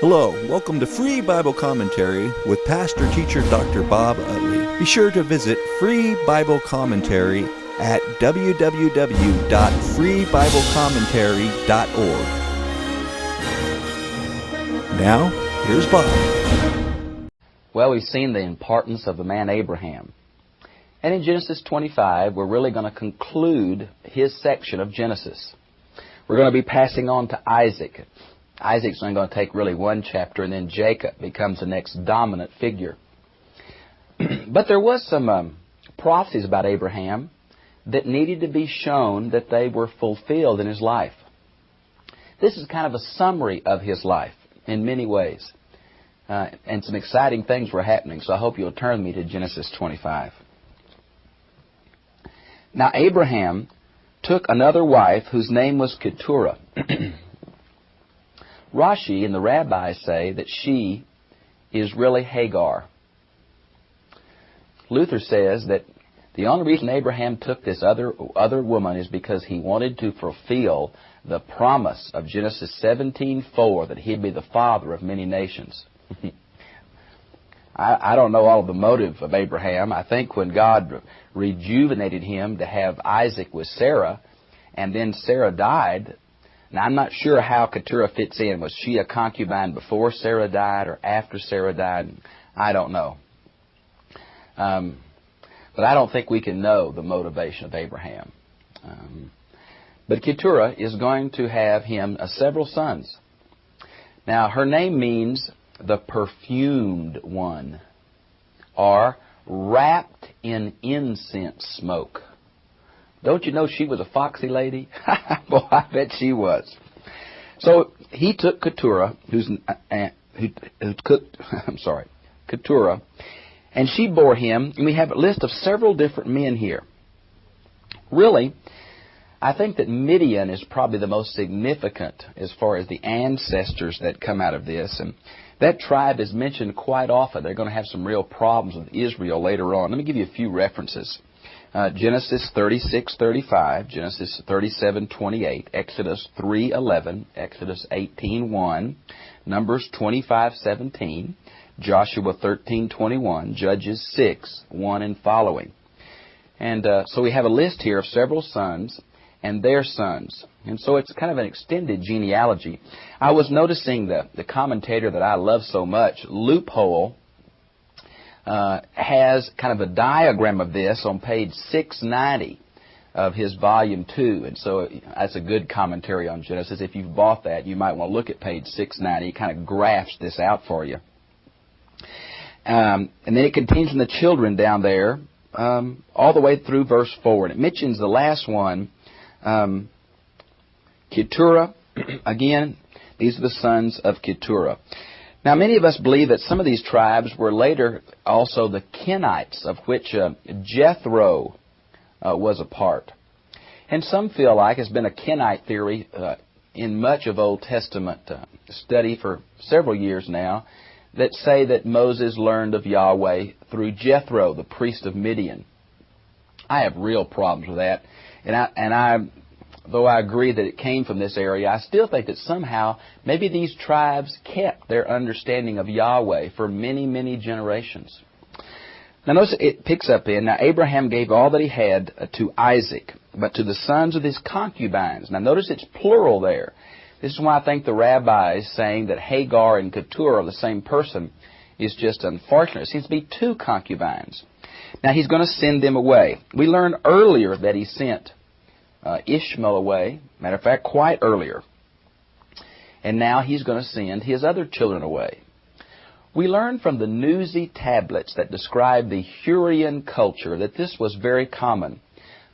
Hello, welcome to Free Bible Commentary with Pastor Teacher Dr. Bob Utley. Be sure to visit Free Bible Commentary at www.freebiblecommentary.org. Now, here's Bob. Well, we've seen the importance of the man Abraham. And in Genesis 25, we're really going to conclude his section of Genesis. We're going to be passing on to Isaac. Isaac's only going to take really one chapter, and then Jacob becomes the next dominant figure. But there was some prophecies about Abraham that needed to be shown that they were fulfilled in his life. This is kind of a summary of his life in many ways. And some exciting things were happening, so I hope you'll turn me to Genesis 25. Now Abraham took another wife whose name was Keturah. Rashi and the rabbis say that she is really Hagar. Luther says that the only reason Abraham took this other woman is because he wanted to fulfill the promise of Genesis 17:4 that he'd be the father of many nations. I don't know all of the motive of Abraham. I think when God rejuvenated him to have Isaac with Sarah, and then Sarah died. Now, I'm not sure how Keturah fits in. Was she a concubine before Sarah died or after Sarah died? I don't know. But I don't think we can know the motivation of Abraham. But Keturah is going to have him several sons. Now, her name means the perfumed one, or wrapped in incense smoke. Don't you know she was a foxy lady? Boy, I bet she was. So he took Keturah, Keturah, and she bore him. And we have a list of several different men here. Really, I think that Midian is probably the most significant as far as the ancestors that come out of this. And that tribe is mentioned quite often. They're going to have some real problems with Israel later on. Let me give you a few references. Genesis 36:35, Genesis 37:28, Exodus 3:11, Exodus 18:1, Numbers 25:17, Joshua 13:21, Judges 6:1 and following. And so we have a list here of several sons and their sons. And so it's kind of an extended genealogy. I was noticing the commentator that I love so much, Loophole, has kind of a diagram of this on page 690 of his volume 2. And so that's a good commentary on Genesis. If you've bought that, you might want to look at page 690. It kind of graphs this out for you. And then it continues in the children down there all the way through verse 4. And it mentions the last one, Keturah. Again, these are the sons of Keturah. Now, many of us believe that some of these tribes were later also the Kenites, of which Jethro was a part. And some feel like it's been a Kenite theory in much of Old Testament study for several years now that say that Moses learned of Yahweh through Jethro, the priest of Midian. I have real problems with that. Though I agree that it came from this area, I still think that somehow maybe these tribes kept their understanding of Yahweh for many, many generations. Now notice it picks up in, now Abraham gave all that he had to Isaac, but to the sons of his concubines. Now notice it's plural there. This is why I think the rabbis saying that Hagar and Keturah are the same person is just unfortunate. It seems to be two concubines. Now he's going to send them away. We learned earlier that he sent Ishmael away, matter of fact, quite earlier. And now he's going to send his other children away. We learn from the Newsy tablets that describe the Hurrian culture that this was very common,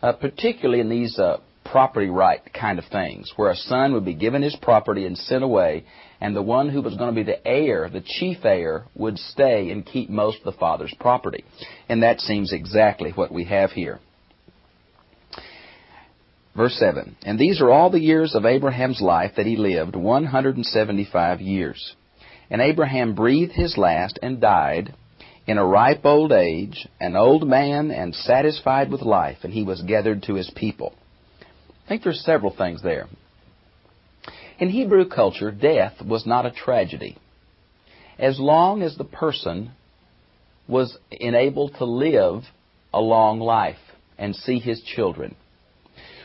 particularly in these property right kind of things, where a son would be given his property and sent away, and the one who was going to be the heir, the chief heir, would stay and keep most of the father's property. And that seems exactly what we have here. Verse 7, and these are all the years of Abraham's life that he lived, 175 years. And Abraham breathed his last and died in a ripe old age, an old man and satisfied with life, and he was gathered to his people. I think there's several things there. In Hebrew culture, death was not a tragedy. as long as the person was enabled to live a long life and see his children.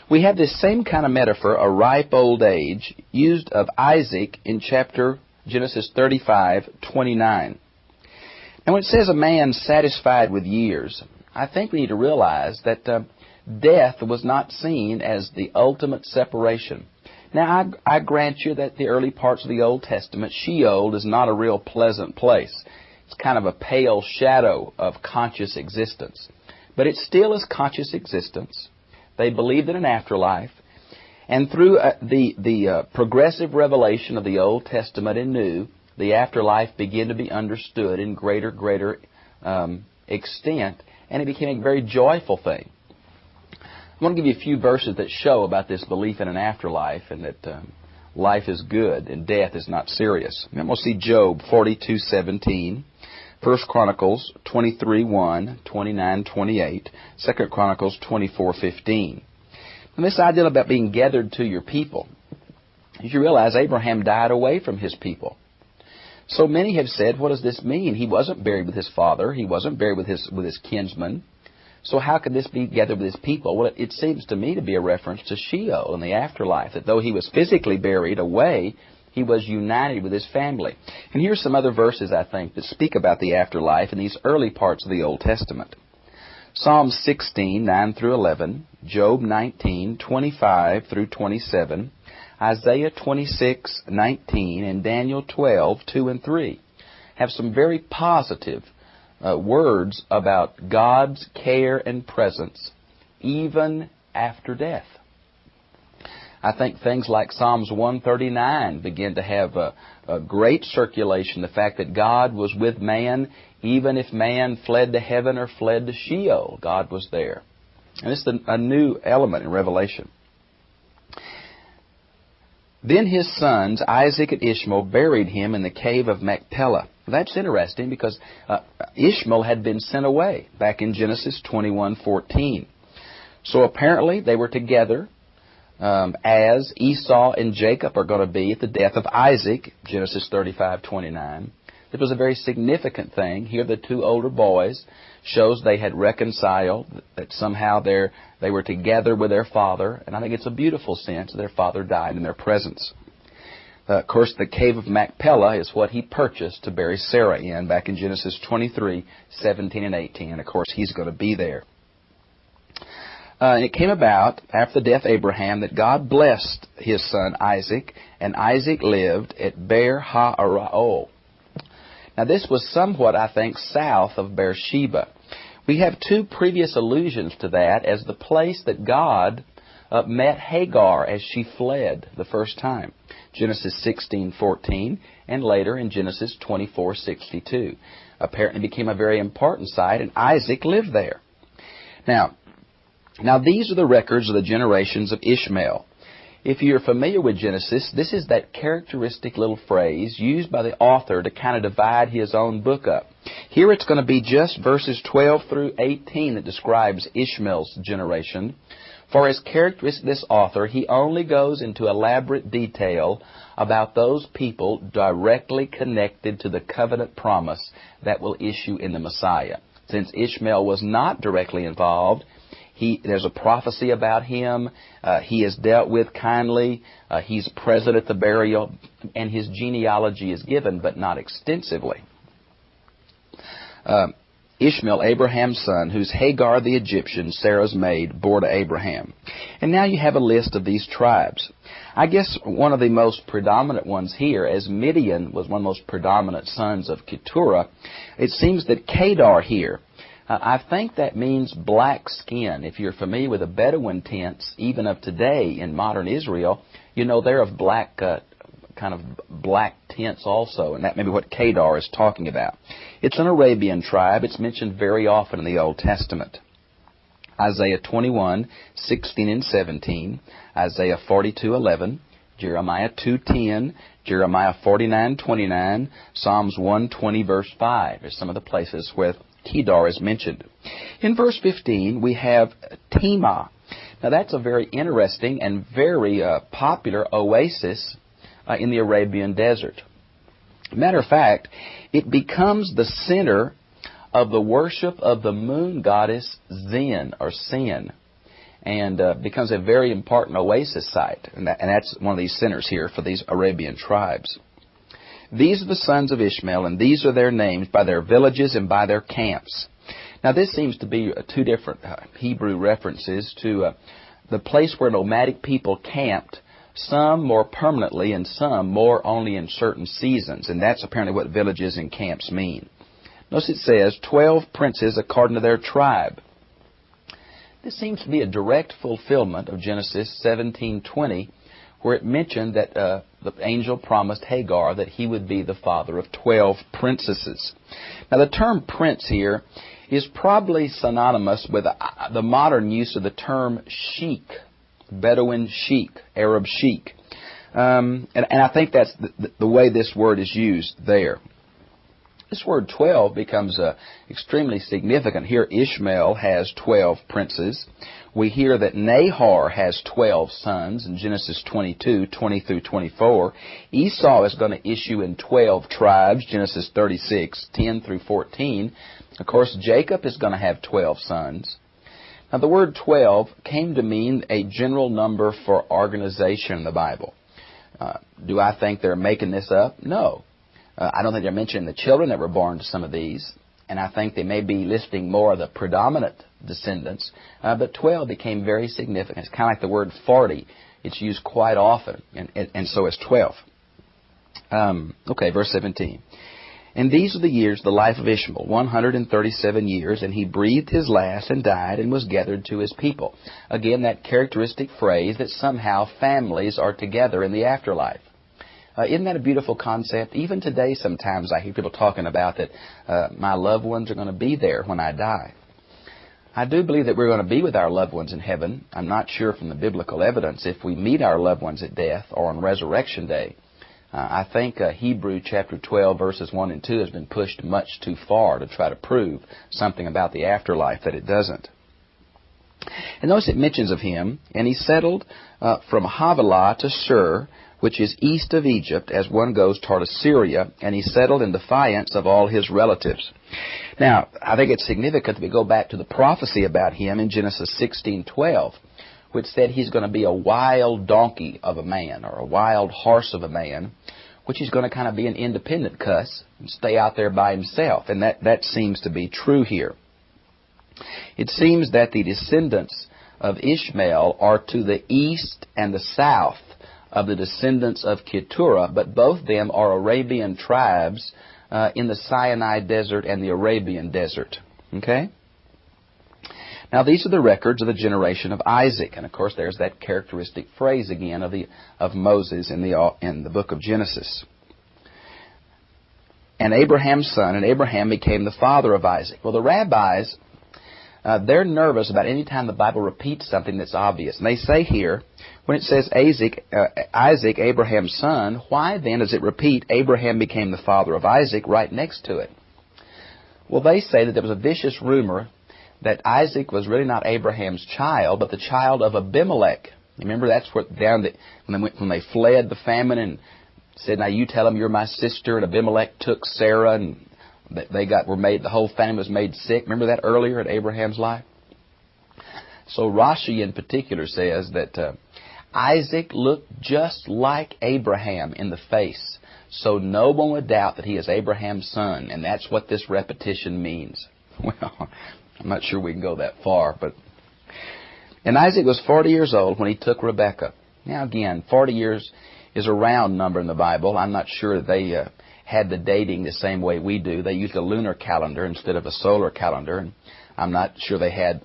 We have this same kind of metaphor, a ripe old age, used of Isaac in Genesis 35:29. And when it says a man satisfied with years, I think we need to realize that death was not seen as the ultimate separation. Now, I grant you that the early parts of the Old Testament, Sheol is not a real pleasant place. It's kind of a pale shadow of conscious existence. But it still is conscious existence. They believed in an afterlife. And through the progressive revelation of the Old Testament and New, the afterlife began to be understood in greater extent, and it became a very joyful thing. I want to give you a few verses that show about this belief in an afterlife and that life is good and death is not serious. And we'll see Job 42:17, 1 Chronicles 23:1, 29:28, 2 Chronicles 24:15. And this idea about being gathered to your people, you realize Abraham died away from his people. So many have said, what does this mean? He wasn't buried with his father. He wasn't buried with his kinsmen. So how could this be gathered with his people? Well, it seems to me to be a reference to Sheol in the afterlife, that though he was physically buried away, he was united with his family. And here's some other verses, I think, that speak about the afterlife in these early parts of the Old Testament. Psalm 16:9 through 11, Job 19:25 through 27, Isaiah 26:19, and Daniel 12:2 and 3 have some very positive words about God's care and presence even after death. I think things like Psalms 139 begin to have a great circulation, the fact that God was with man even if man fled to heaven or fled to Sheol. God was there. And this is a new element in Revelation. Then his sons, Isaac and Ishmael, buried him in the cave of Machpelah. That's interesting because Ishmael had been sent away back in Genesis 21:14. So apparently they were together as Esau and Jacob are going to be at the death of Isaac, Genesis 35:29. It was a very significant thing. Here the two older boys shows they had reconciled, that somehow they were together with their father, and I think it's a beautiful sense their father died in their presence. Of course, the cave of Machpelah is what he purchased to bury Sarah in back in Genesis 23:17 and 18, and of course he's going to be there. And it came about after the death of Abraham that God blessed his son Isaac, and Isaac lived at Beer-ha-arao. Now this was somewhat, I think, south of Beersheba. We have two previous allusions to that as the place that God met Hagar as she fled the first time. Genesis 16:14 and later in Genesis 24:62. Apparently became a very important site, and Isaac lived there. Now these are the records of the generations of Ishmael. If you're familiar with Genesis, this is that characteristic little phrase used by the author to kind of divide his own book up. Here it's going to be just verses 12 through 18 that describes Ishmael's generation. For as characteristic of this author, he only goes into elaborate detail about those people directly connected to the covenant promise that will issue in the Messiah. Since Ishmael was not directly involved, there's a prophecy about him. He is dealt with kindly. He's present at the burial, and his genealogy is given, but not extensively. Ishmael, Abraham's son, who's Hagar the Egyptian, Sarah's maid, bore to Abraham. And now you have a list of these tribes. I guess one of the most predominant ones here, as Midian was one of the most predominant sons of Keturah, it seems that Kedar here, I think that means black skin. If you're familiar with the Bedouin tents, even of today in modern Israel, you know they're of black, kind of black tents also, and that may be what Kedar is talking about. It's an Arabian tribe. It's mentioned very often in the Old Testament. Isaiah 21:16 and 17, Isaiah 42:11, Jeremiah 2:10, Jeremiah 49:29, Psalms 120 verse 5 are some of the places where Kedar is mentioned. In verse 15, we have Tema. Now, that's a very interesting and very popular oasis in the Arabian desert. Matter of fact, it becomes the center of the worship of the moon goddess Zen, or Sin, and becomes a very important oasis site. And that's one of these centers here for these Arabian tribes. These are the sons of Ishmael, and these are their names by their villages and by their camps. Now, this seems to be two different Hebrew references to the place where nomadic people camped, some more permanently and some more only in certain seasons. And that's apparently what villages and camps mean. Notice it says 12 princes according to their tribe. This seems to be a direct fulfillment of Genesis 17:20, where it mentioned that the angel promised Hagar that he would be the father of 12 princesses. Now, the term prince here is probably synonymous with the modern use of the term sheik, Bedouin sheik, Arab sheik. And I think that's the way this word is used there. This word 12 becomes extremely significant. Here Ishmael has 12 princes. We hear that Nahor has 12 sons in Genesis 22:20 through 24. Esau is going to issue in 12 tribes, Genesis 36:10 through 14. Of course, Jacob is going to have 12 sons. Now, the word 12 came to mean a general number for organization in the Bible. Do I think they're making this up? No. I don't think they're mentioning the children that were born to some of these, and I think they may be listing more of the predominant descendants, but 12 became very significant. It's kind of like the word 40. It's used quite often, and so is 12. Okay, verse 17. And these are the years of the life of Ishmael, 137 years, and he breathed his last and died and was gathered to his people. Again, that characteristic phrase that somehow families are together in the afterlife. Isn't that a beautiful concept? Even today, sometimes I hear people talking about that my loved ones are going to be there when I die. I do believe that we're going to be with our loved ones in heaven. I'm not sure from the biblical evidence if we meet our loved ones at death or on Resurrection Day. I think Hebrew chapter 12, verses 1 and 2 has been pushed much too far to try to prove something about the afterlife that it doesn't. And notice it mentions of him, and he settled from Havilah to Shur, which is east of Egypt, as one goes toward Assyria, and he settled in defiance of all his relatives. Now, I think it's significant that we go back to the prophecy about him in Genesis 16:12, which said he's going to be a wild donkey of a man, or a wild horse of a man, which he's going to kind of be an independent cuss and stay out there by himself. And that seems to be true here. It seems that the descendants of Ishmael are to the east and the south of the descendants of Keturah, but both of them are Arabian tribes in the Sinai Desert and the Arabian Desert. Okay? Now, these are the records of the generation of Isaac. And, of course, there's that characteristic phrase again of Moses in the book of Genesis. And Abraham's son, and Abraham became the father of Isaac. Well, the rabbis, they're nervous about any time the Bible repeats something that's obvious. And they say here, when it says Isaac, Abraham's son, why then does it repeat Abraham became the father of Isaac right next to it? Well, they say that there was a vicious rumor that Isaac was really not Abraham's child, but the child of Abimelech. Remember, that's what when they fled the famine and said, "Now you tell him you're my sister," and Abimelech took Sarah, and the whole family was made sick. Remember that earlier in Abraham's life? So Rashi in particular says that Isaac looked just like Abraham in the face, so no one would doubt that he is Abraham's son, and that's what this repetition means. Well, I'm not sure we can go that far, but... And Isaac was 40 years old when he took Rebekah. Now again, 40 years is a round number in the Bible. I'm not sure that they had the dating the same way we do. They used a lunar calendar instead of a solar calendar, and I'm not sure they had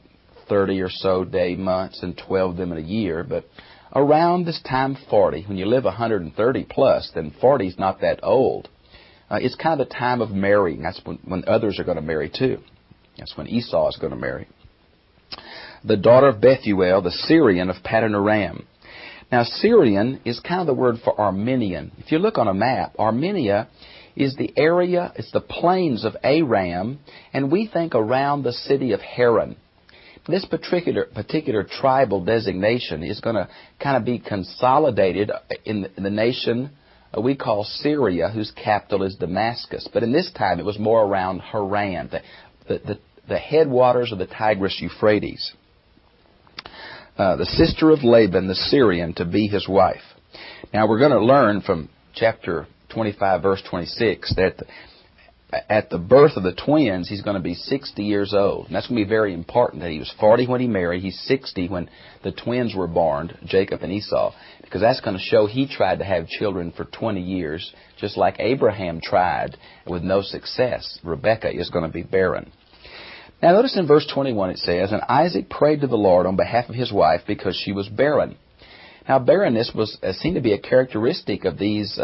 30 or so day months and 12 of them in a year, but around this time 40, when you live 130 plus, then 40 is not that old. It's kind of the time of marrying. That's when others are going to marry too. That's when Esau is going to marry. The daughter of Bethuel, the Syrian of Paddan Aram. Now, Syrian is kind of the word for Armenian. If you look on a map, Armenia is the area, it's the plains of Aram, and we think around the city of Haran. This particular tribal designation is going to kind of be consolidated in the nation we call Syria, whose capital is Damascus. But in this time, it was more around Haran, the headwaters of the Tigris-Euphrates. The sister of Laban, the Syrian, to be his wife. Now, we're going to learn from chapter 25, verse 26, that at the birth of the twins, he's going to be 60 years old. And that's going to be very important, that he was 40 when he married. He's 60 when the twins were born, Jacob and Esau, because that's going to show he tried to have children for 20 years, just like Abraham tried with no success. Rebekah is going to be barren. Now, notice in verse 21 it says, "And Isaac prayed to the Lord on behalf of his wife because she was barren." Now, barrenness was seen to be a characteristic of these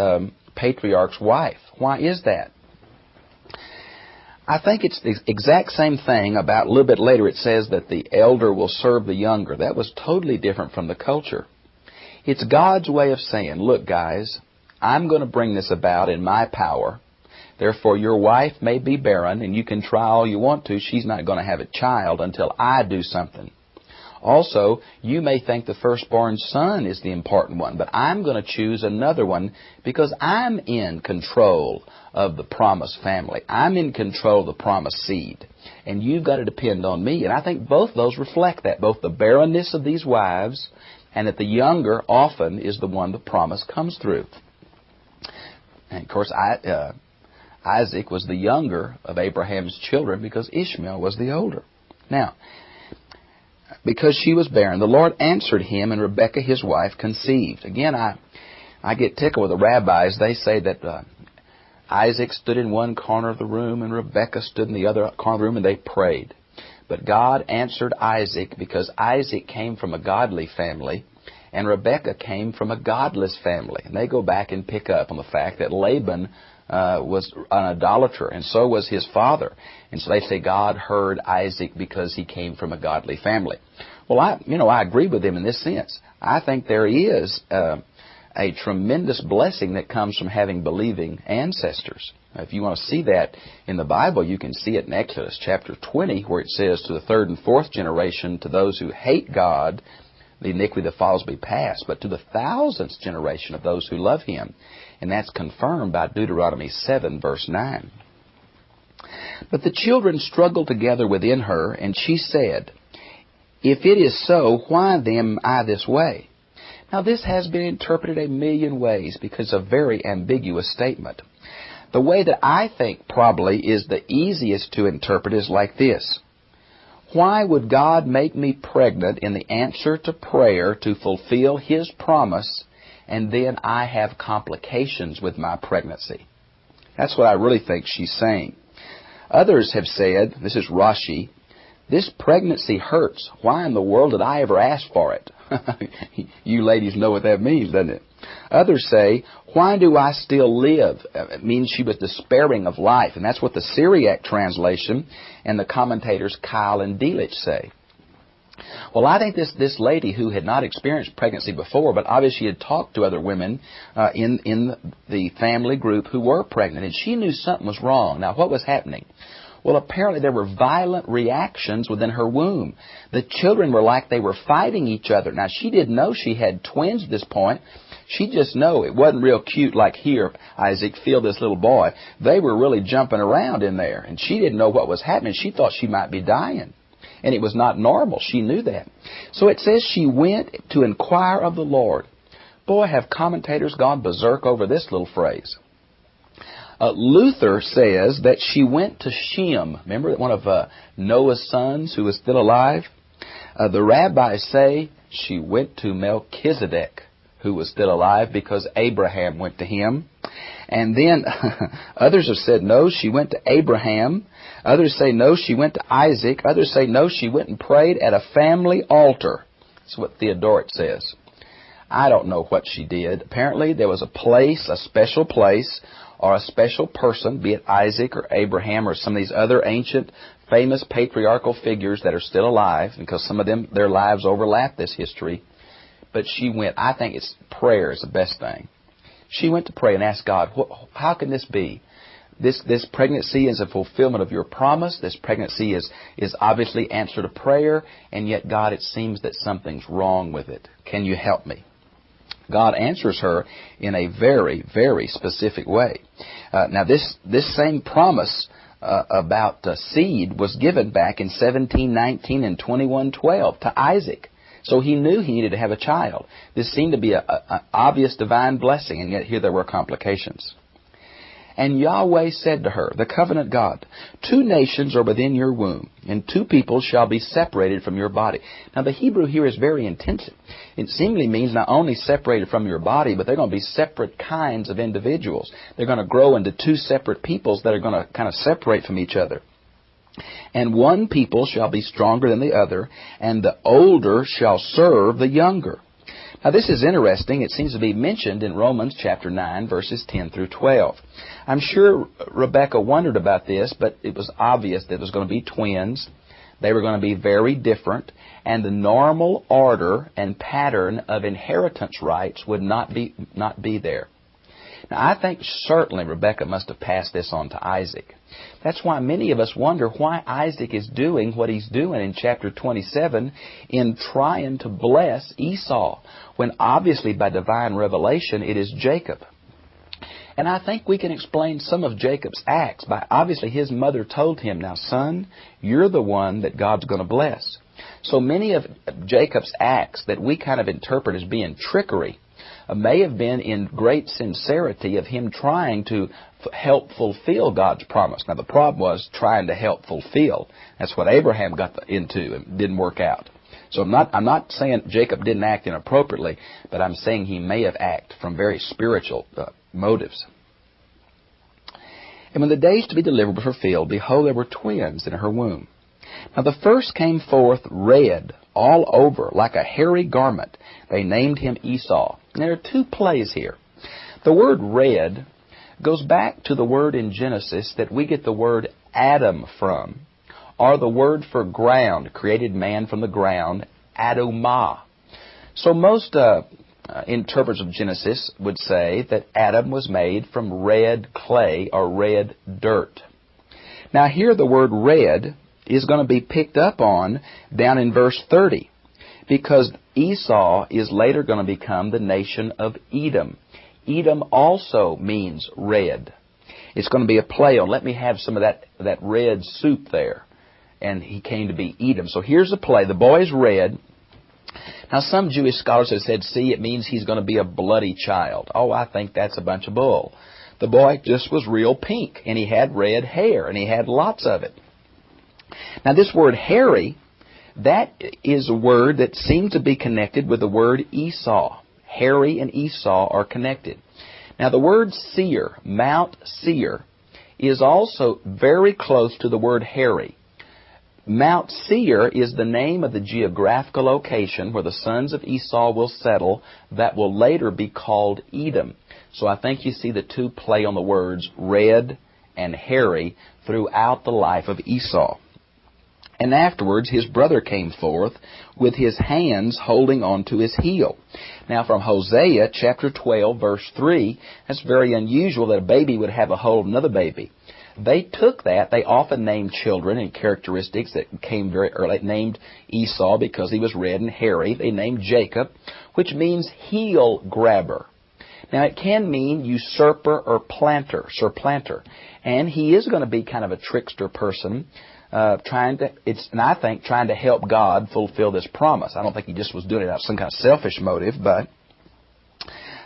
patriarchs' wife. Why is that? I think it's the exact same thing about a little bit later. It says that the elder will serve the younger. That was totally different from the culture. It's God's way of saying, look, guys, I'm going to bring this about in my power. Therefore, your wife may be barren, and you can try all you want to. She's not going to have a child until I do something. Also, you may think the firstborn son is the important one, but I'm going to choose another one because I'm in control of the promised family. I'm in control of the promised seed. And you've got to depend on me. And I think both those reflect that, both the barrenness of these wives and that the younger often is the one the promise comes through. And, of course, Isaac was the younger of Abraham's children because Ishmael was the older. Now, because she was barren, the Lord answered him, and Rebekah, his wife, conceived. Again, I get tickled with the rabbis. They say that Isaac stood in one corner of the room, and Rebekah stood in the other corner of the room, and they prayed. But God answered Isaac because Isaac came from a godly family, and Rebekah came from a godless family. And they go back and pick up on the fact that Laban was an idolater, and so was his father. And so they say God heard Isaac because he came from a godly family. Well, I agree with them in this sense. I think there is a tremendous blessing that comes from having believing ancestors. If you want to see that in the Bible, you can see it in Exodus chapter 20, where it says, to the third and fourth generation, to those who hate God, the iniquity that follows be passed, but to the thousandth generation of those who love Him. And that's confirmed by Deuteronomy 7, verse 9. But the children struggled together within her, and she said, if it is so, why then am I this way? Now, this has been interpreted a million ways because it's a very ambiguous statement. The way that I think probably is the easiest to interpret is like this. Why would God make me pregnant in the answer to prayer to fulfill His promise, and then I have complications with my pregnancy? That's what I really think she's saying. Others have said, this is Rashi, this pregnancy hurts. Why in the world did I ever ask for it? You ladies know what that means, doesn't it? Others say, why do I still live? It means she was despairing of life. And that's what the Syriac translation and the commentators Kyle and Delitzsch say. Well, I think this lady who had not experienced pregnancy before, but obviously had talked to other women in the family group who were pregnant, and she knew something was wrong. Now, what was happening? Well, apparently there were violent reactions within her womb. The children were like they were fighting each other. Now, she didn't know she had twins at this point. She just knew it wasn't real cute like, here, Isaac, feel this little boy. They were really jumping around in there, and she didn't know what was happening. She thought she might be dying, and it was not normal. She knew that. So it says she went to inquire of the Lord. Boy, have commentators gone berserk over this little phrase. Luther says that she went to Shem. Remember one of Noah's sons who was still alive? The rabbis say she went to Melchizedek, who was still alive, because Abraham went to him. And then others have said, no, she went to Abraham. Others say, no, she went to Isaac. Others say, no, she went and prayed at a family altar. That's what Theodoret says. I don't know what she did. Apparently there was a place, a special place, or a special person, be it Isaac or Abraham or some of these other ancient, famous patriarchal figures that are still alive, because some of them, their lives overlap this history. But she went, I think it's prayer is the best thing. She went to pray and ask God, how can this be? This pregnancy is a fulfillment of your promise. This pregnancy is obviously answer to prayer, and yet, God, it seems that something's wrong with it. Can you help me? God answers her in a very, very specific way. Now, this same promise about seed was given back in 17:19 and 21:12 to Isaac. So he knew he needed to have a child. This seemed to be an obvious divine blessing, and yet here there were complications. And Yahweh said to her, the covenant God, 2 nations are within your womb, and 2 people shall be separated from your body. Now the Hebrew here is very intensive. It seemingly means not only separated from your body, but they're going to be separate kinds of individuals. They're going to grow into 2 separate peoples that are going to kind of separate from each other. And one people shall be stronger than the other, and the older shall serve the younger. Now this is interesting. It seems to be mentioned in Romans chapter 9, verses 10 through 12. I'm sure Rebekah wondered about this, but it was obvious that it was going to be twins. They were going to be very different, and the normal order and pattern of inheritance rights would not be there. Now I think certainly Rebekah must have passed this on to Isaac. That's why many of us wonder why Isaac is doing what he's doing in chapter 27 in trying to bless Esau, when obviously by divine revelation it is Jacob. And I think we can explain some of Jacob's acts by obviously his mother told him, now son, you're the one that God's going to bless. So many of Jacob's acts that we kind of interpret as being trickery may have been in great sincerity of him trying to help fulfill God's promise. Now the problem was trying to help fulfill. That's what Abraham got into and didn't work out. So I'm not saying Jacob didn't act inappropriately, but I'm saying he may have acted from very spiritual motives. And when the days to be delivered were fulfilled, behold, there were twins in her womb. Now the first came forth red all over, like a hairy garment. They named him Esau. And there are 2 plays here. The word red goes back to the word in Genesis that we get the word Adam from, or the word for ground, created man from the ground, Adamah. So most interpreters of Genesis would say that Adam was made from red clay or red dirt. Now here the word red is going to be picked up on down in verse 30, because Esau is later going to become the nation of Edom. Edom also means red. It's going to be a play on, let me have some of that red soup there. And he came to be Edom. So here's the play. The boy's red. Now some Jewish scholars have said, see, it means he's going to be a bloody child. Oh, I think that's a bunch of bull. The boy just was real pink, and he had red hair, and he had lots of it. Now this word hairy, that is a word that seems to be connected with the word Esau. Hairy and Esau are connected. Now the word Seir, Mount Seir, is also very close to the word hairy. Mount Seir is the name of the geographical location where the sons of Esau will settle that will later be called Edom. So I think you see the 2 play on the words red and hairy throughout the life of Esau. And afterwards his brother came forth with his hands holding on to his heel. Now from Hosea chapter 12 verse 3, that's very unusual that a baby would have a hold of another baby. They took that. They often named children in characteristics that came very early. They named Esau because he was red and hairy. They named Jacob, which means heel grabber. Now it can mean usurper or supplanter. And he is going to be kind of a trickster person, trying to help God fulfill this promise. I don't think he just was doing it out of some kind of selfish motive, but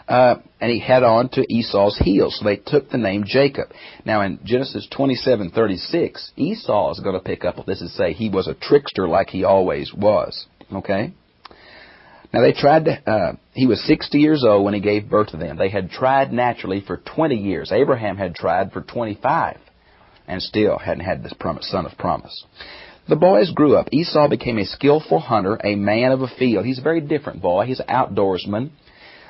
and he had on to Esau's heels. So they took the name Jacob. Now in Genesis 27:36, Esau is going to pick up this and say he was a trickster like he always was. Okay? Now they tried to, he was 60 years old when he gave birth to them. They had tried naturally for 20 years. Abraham had tried for 25 and still hadn't had this son of promise. The boys grew up. Esau became a skillful hunter, a man of a field. He's a very different boy. He's an outdoorsman.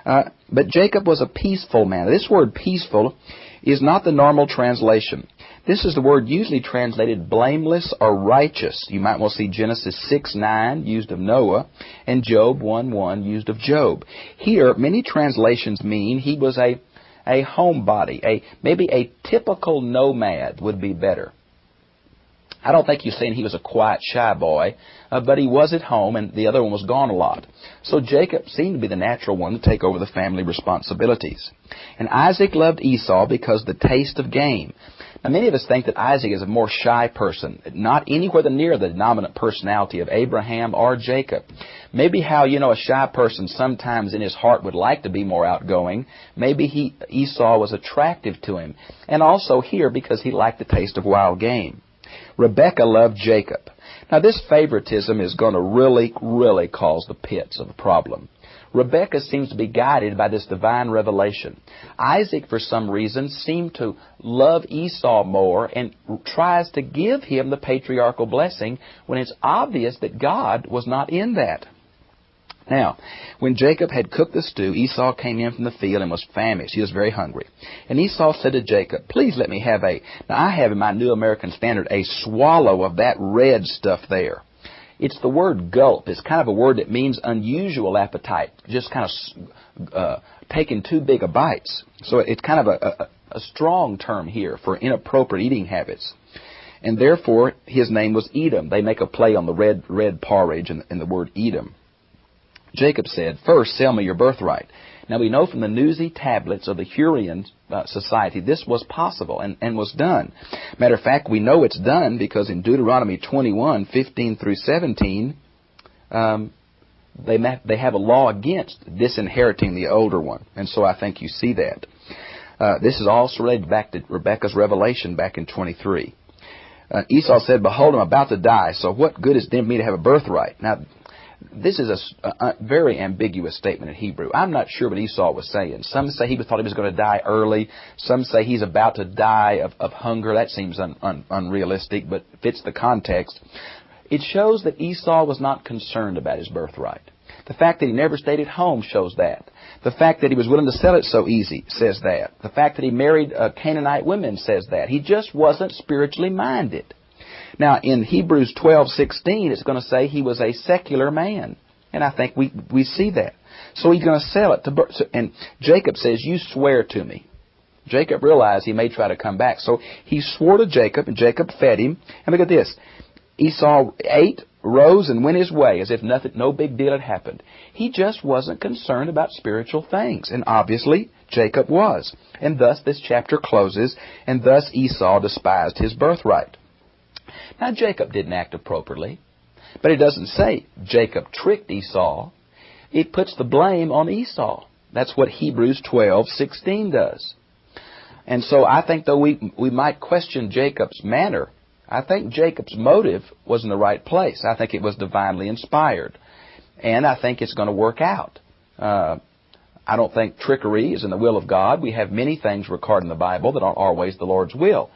But Jacob was a peaceful man. This word peaceful is not the normal translation. This is the word usually translated blameless or righteous. You might well see Genesis 6:9 used of Noah and Job 1:1 used of Job. Here, many translations mean he was a homebody, maybe a typical nomad would be better. I don't think you're saying he was a quiet, shy boy, but he was at home, and the other one was gone a lot. So Jacob seemed to be the natural one to take over the family responsibilities. And Isaac loved Esau because the taste of game. Now, many of us think that Isaac is a more shy person, not anywhere near the dominant personality of Abraham or Jacob. Maybe how, a shy person sometimes in his heart would like to be more outgoing. Maybe Esau was attractive to him. And also here because he liked the taste of wild game. Rebekah loved Jacob. Now, this favoritism is going to really, really cause the pits of a problem. Rebekah seems to be guided by this divine revelation. Isaac, for some reason, seemed to love Esau more and tries to give him the patriarchal blessing when it's obvious that God was not in that. Now, when Jacob had cooked the stew, Esau came in from the field and was famished. He was very hungry. And Esau said to Jacob, please let me have now I have in my New American Standard, a swallow of that red stuff there. It's the word gulp. It's kind of a word that means unusual appetite, just kind of taking too big a bites. So it's kind of a strong term here for inappropriate eating habits. And therefore, his name was Edom. They make a play on the red porridge in the word Edom. Jacob said, first, sell me your birthright. Now, we know from the Newsy tablets of the Hurrian society this was possible and was done. Matter of fact, we know it's done because in Deuteronomy 21:15 through 17, they have a law against disinheriting the older one. And so I think you see that. This is also related back to Rebekah's revelation back in 23. Esau said, behold, I'm about to die, so what good is it to me to have a birthright? Now, this is a very ambiguous statement in Hebrew. I'm not sure what Esau was saying. Some say he thought he was going to die early. Some say he's about to die of hunger. That seems unrealistic, but fits the context. It shows that Esau was not concerned about his birthright. The fact that he never stayed at home shows that. The fact that he was willing to sell it so easy says that. The fact that he married Canaanite women says that. He just wasn't spiritually minded. Now, in Hebrews 12:16, it's going to say he was a secular man. And I think we see that. So he's going to sell it. And Jacob says, you swear to me. Jacob realized he may try to come back. So he swore to Jacob, and Jacob fed him. And look at this. Esau ate, rose, and went his way as if no big deal had happened. He just wasn't concerned about spiritual things. And obviously, Jacob was. And thus this chapter closes, and thus Esau despised his birthright. Now, Jacob didn't act appropriately, but it doesn't say Jacob tricked Esau. It puts the blame on Esau. That's what Hebrews 12:16 does. And so I think, though we might question Jacob's manner, I think Jacob's motive was in the right place. I think it was divinely inspired. And I think it's going to work out. I don't think trickery is in the will of God. We have many things recorded in the Bible that aren't always the Lord's will.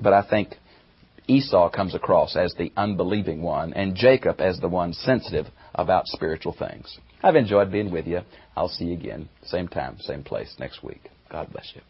But I think Esau comes across as the unbelieving one, and Jacob as the one sensitive about spiritual things. I've enjoyed being with you. I'll see you again, same time, same place next week. God bless you.